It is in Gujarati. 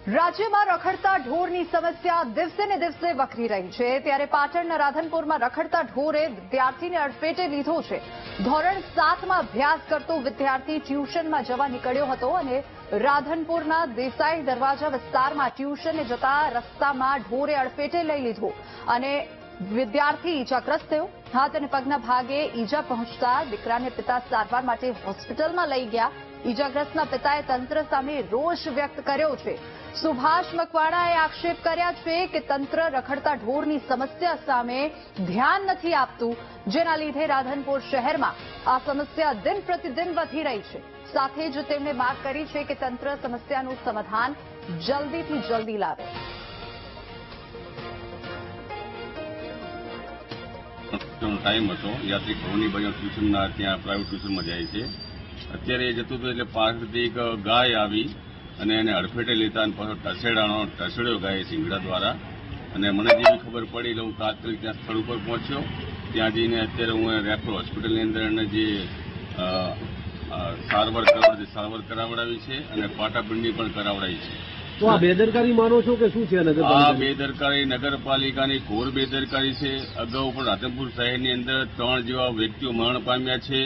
રાજ્યમાં રખડતા ઢોરની સમસ્યા દિવસે ને દિવસે વકરી રહી છે ત્યારે પાટણના રાધનપુરમાં રખડતા ઢોરે વિદ્યાર્થીને અડફેટે લીધો છે। ધોરણ 7માં અભ્યાસ કરતો વિદ્યાર્થી ટ્યુશનમાં જવા નીકળ્યો હતો અને રાધનપુરના દેસાઈ દરવાજા વિસ્તારમાં ટ્યુશને જતા રસ્તામાં ઢોરે અડફેટે લઈ લીધો અને વિદ્યાર્થી ઈજાગ્રસ્ત થયો। હાથ અને પગના ભાગે ઈજા પહોંચતા દીકરાને પિતા સારવાર માટે હોસ્પિટલમાં લઈ ગયા। ઈજાગ્રસ્તના પિતાએ તંત્ર સામે રોષ વ્યક્ત કર્યો છે। સુભાષ મકવાણાએ આક્ષેપ કર્યા છે કે તંત્ર રખડતા ઢોરની સમસ્યા સામે ધ્યાન નથી આપતું, જેના લીધે રાધનપુર શહેરમાં આ સમસ્યા દિન પ્રતિદિન વધી રહી છે। સાથે જ તેમણે માંગ કરી છે કે તંત્ર સમસ્યાનું સમાધાન જલ્દીથી જલ્દી લાવે। ટાઈમ હતો યાત્રિક ભવની બાજુ ટ્યુશનના ત્યાં પ્રાઇવેટ ટ્યુશનમાં જાય છે। અત્યારે એ જતું હતું એટલે પાછળથી એક ગાય આવી અને એને અડફેટે લેતા અને પાછો ટસેડ્યો ગાય સિંગડા દ્વારા અને મને જેવી ખબર પડી એટલે હું તાત્કાલિક ત્યાં સ્થળ ઉપર પહોંચ્યો। ત્યાં જઈને અત્યારે હું રેફરલ હોસ્પિટલની અંદર એને જે સારવાર કરાવડાવી છે અને પાટાપિંડી પણ કરાવડાવી છે। તો આ બેદરકારી માનો છો કે શું છે? આ બેદરકારી નગરપાલિકાની ઘોર બેદરકારી છે। અગાઉ પણ રાધનપુર શહેરની અંદર 3 જેવા વ્યક્તિઓ મરણ પામ્યા છે।